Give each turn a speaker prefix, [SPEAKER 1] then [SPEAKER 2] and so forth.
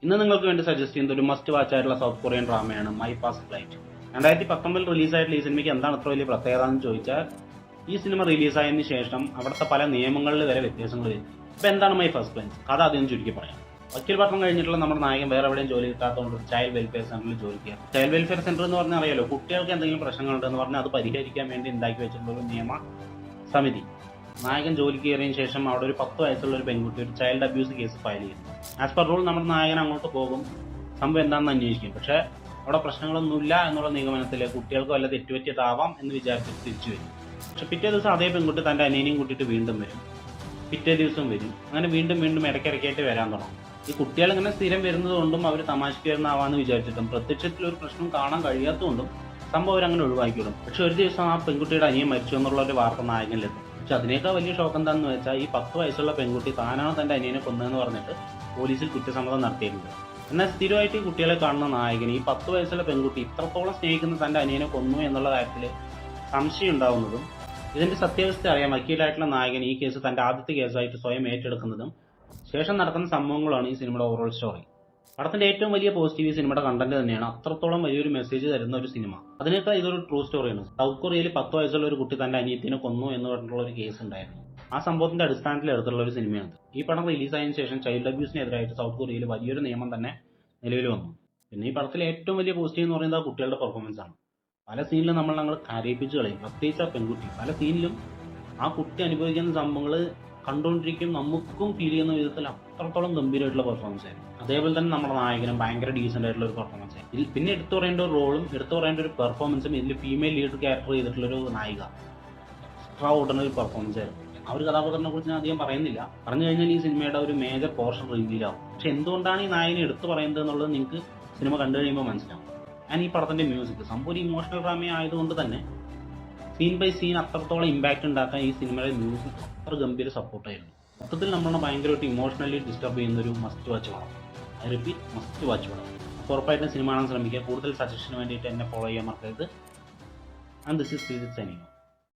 [SPEAKER 1] ഇന്ന് നിങ്ങൾക്ക് വേണ്ടി സജസ്റ്റ് ചെയ്യുന്ന ഒരു മസ്റ്റ് വാച്ച് ആയിട്ടുള്ള സൗത്ത് കൊറിയൻ ഡ്രാമയാണ് മൈ പാസ്റ്റ് ഫ്ലൈറ്റ്. 2019 റിലീസായിട്ടുള്ള ഈ സിനിമയ്ക്ക് എന്താണ് അത്ര വലിയ പ്രത്യേകത എന്ന് ചോദിച്ചാൽ, ഈ സിനിമ റിലീസായതിനു ശേഷം അവിടുത്തെ പല നിയമങ്ങളിൽ വരെ വ്യത്യാസങ്ങൾ വരും. ഇപ്പൊ എന്താണ് മൈ ഫസ്റ്റ് ഫ്ലൈറ്റ്? കഥ ആദ്യം ചുരുക്കി പറയാം. വക്കീൽ പത്രം കഴിഞ്ഞിട്ടുള്ള നമ്മുടെ നായകൻ വേറെ എവിടെയും ജോലി കിട്ടാത്തതുകൊണ്ട് ചൈൽഡ് വെൽഫെയർ സെന്ററിൽ ജോലി ചെയ്യാം. ചൈൽഡ് വെൽഫെയർ സെന്റർ എന്ന് പറഞ്ഞാൽ അറിയാലോ, കുട്ടികൾക്ക് എന്തെങ്കിലും പ്രശ്നങ്ങളുണ്ടെന്ന് പറഞ്ഞാൽ അത് പരിഹരിക്കാൻ വേണ്ടി ഉണ്ടാക്കി വെച്ചിട്ടുള്ള ഒരു നിയമ സമിതി. നായകൻ ജോലിക്ക് കയറിയതിനു ശേഷം അവിടെ ഒരു 10 വയസ്സുള്ള ഒരു പെൺകുട്ടി ഒരു ചൈൽഡ് അബ്യൂസ് കേസ് ഫയൽ ചെയ്യുന്നു. ആസ് പെർ റൂൾ നമ്മുടെ നായകൻ അങ്ങോട്ട് പോകും, സംഭവം എന്താണെന്ന് അന്വേഷിക്കും. പക്ഷെ അവിടെ പ്രശ്നങ്ങളൊന്നുമില്ല എന്നുള്ള നിഗമനത്തിൽ കുട്ടികൾക്ക് വല്ല തെറ്റുപറ്റിയതാവാം എന്ന് വിചാരിച്ചിട്ട് തിരിച്ചു വരും. പക്ഷെ പിറ്റേ ദിവസം അതേ പെൺകുട്ടി തന്റെ അനിയനെയും കൂട്ടിയിട്ട് വീണ്ടും വരും, പിറ്റേ ദിവസം വരും, അങ്ങനെ വീണ്ടും വീണ്ടും ഇടയ്ക്കിടയ്ക്കായിട്ട് വരാൻ തുടങ്ങും. ഈ കുട്ടികൾ ഇങ്ങനെ സ്ഥിരം വരുന്നത് കൊണ്ടും അവർ തമാശയ്ക്ക് വരുന്നതാവാന്ന് വിചാരിച്ചിട്ടും പ്രത്യക്ഷത്തിൽ ഒരു പ്രശ്നം കാണാൻ കഴിയാത്തതുകൊണ്ടും സംഭവം അവരങ്ങനെ ഒഴിവാക്കിയിടും. പക്ഷെ ഒരു ദിവസം ആ പെൺകുട്ടിയുടെ അനിയൻ മരിച്ചു എന്നുള്ള ഒരു വാർത്ത നായകനിലെത്തും. പക്ഷെ അതിനേക്കാൾ വലിയ ഷോക്ക് എന്താണെന്ന് വെച്ചാൽ, ഈ 10 വയസ്സുള്ള പെൺകുട്ടി താനാണ് തന്റെ അനിയനെ കൊന്നതെന്ന് പറഞ്ഞിട്ട് പോലീസിൽ കുറ്റസമ്മതം നടത്തിയിട്ടുണ്ട്. എന്നാൽ സ്ഥിരമായിട്ട് ഈ കുട്ടികളെ കാണുന്ന നായകന് ഈ 10 വയസ്സുള്ള പെൺകുട്ടി ഇത്രത്തോളം സ്നേഹിക്കുന്ന തന്റെ അനിയനെ കൊന്നു എന്നുള്ള കാര്യത്തിൽ സംശയം ഉണ്ടാവുന്നതും, ഇതിന്റെ സത്യാവസ്ഥ അറിയാൻ വക്കീലായിട്ടുള്ള നായകൻ ഈ കേസ് തന്റെ ആദ്യത്തെ കേസായിട്ട് സ്വയം ഏറ്റെടുക്കുന്നതും ശേഷം നടക്കുന്ന സംഭവങ്ങളാണ് ഈ സിനിമയുടെ ഓവറോൾ സ്റ്റോറി. പടത്തിന്റെ ഏറ്റവും വലിയ പോസിറ്റീവ് സിനിമയുടെ കണ്ടന്റ് തന്നെയാണ്. അത്രത്തോളം വലിയൊരു മെസ്സേജ് തരുന്ന ഒരു സിനിമ. അതിനേക്കാൾ ഇതൊരു ട്രൂ സ്റ്റോറിയാണ്. സൗത്ത് കൊറിയയിൽ 10 വയസ്സുള്ള ഒരു കുട്ടി തന്റെ അനിയത്തിനെ കൊന്നു എന്ന് പറഞ്ഞിട്ടുള്ള ഒരു കേസ് ഉണ്ടായിരുന്നു. ആ സംഭവത്തിന്റെ അടിസ്ഥാനത്തിൽ എടുത്തുള്ള ഒരു സിനിമയാണ്. ഈ പടം റിലീസായതിനു ശേഷം ചൈൽഡ് അബ്യൂസിനെതിരായിട്ട് സൗത്ത് കൊറിയയിൽ വലിയൊരു നിയമം തന്നെ നിലവിൽ വന്നു. പിന്നെ ഈ പടത്തിലെ ഏറ്റവും വലിയ പോസിറ്റീവ് എന്ന് പറയുന്നത് ആ കുട്ടികളുടെ പെർഫോമൻസ് ആണ്. പല സീനിലും നമ്മൾ കരയിപ്പിച്ച് കളയും. പ്രത്യേകിച്ച് ആ പെൺകുട്ടി പല സീനിലും ആ കുട്ടി അനുഭവിക്കുന്ന സംഭവങ്ങൾ കണ്ടുകൊണ്ടിരിക്കും, നമുക്കും ഫീൽ ചെയ്യുന്ന വിധത്തിൽ അത്രത്തോളം ഗംഭീരമായിട്ടുള്ള പെർഫോമൻസ് ആയിരുന്നു. അതേപോലെ തന്നെ നമ്മുടെ നായകനും ഭയങ്കര ഡീസന്റ് ആയിട്ടുള്ള ഒരു പെർഫോമൻസ് ആയിരുന്നു. ഇതിൽ പിന്നെ എടുത്തു പറയേണ്ട ഒരു റോളും എടുത്തു പറയേണ്ട ഒരു പെർഫോമൻസും ഇതിൽ ഫീമെയിൽ ലീഡ് ക്യാരക്ടർ ചെയ്തിട്ടുള്ളൊരു നായിക എക്സ്ട്രാ ഓർഡിനറി പെർഫോമൻസ് ആയിരുന്നു. ആ ഒരു കഥാപാത്രത്തിനെ കുറിച്ച് ഞാൻ അധികം പറയുന്നില്ല. പറഞ്ഞു കഴിഞ്ഞാൽ ഈ സിനിമയുടെ ഒരു മേജർ പോർഷൻ റിവീലാവും. പക്ഷെ എന്തുകൊണ്ടാണ് ഈ നായകനെ എടുത്തു പറയുന്നത് എന്നുള്ളത് നിങ്ങൾക്ക് സിനിമ കണ്ടു കഴിയുമ്പോൾ മനസ്സിലാവും. ഞാൻ ഈ പടത്തിന്റെ മ്യൂസിക് സംഭവം ഒരു ഇമോഷണൽ ഡ്രാമ ആയതുകൊണ്ട് തന്നെ സീൻ ബൈ സീൻ അത്രത്തോളം ഇമ്പാക്ട് ഉണ്ടാക്കാൻ ഈ സിനിമയുടെ മ്യൂസിക് അത്ര ഗംഭീര സപ്പോർട്ടായിരുന്നു. മൊത്തത്തിൽ നമ്മളെ ഭയങ്കരമായിട്ട് ഇമോഷണലി ഡിസ്റ്റർബ് ചെയ്യുന്ന ഒരു മസ്റ്റ് വാച്ച് പടം. ഐ റിപ്പീറ്റ്, മസ്റ്റ് വാച്ച് പടം. ഉറപ്പായിട്ടും സിനിമ കാണാൻ ശ്രമിക്കുക. കൂടുതൽ സജഷന് വേണ്ടിയിട്ട് എന്നെ ഫോളോ ചെയ്യാൻ മറക്കരുത്. And this is signing off.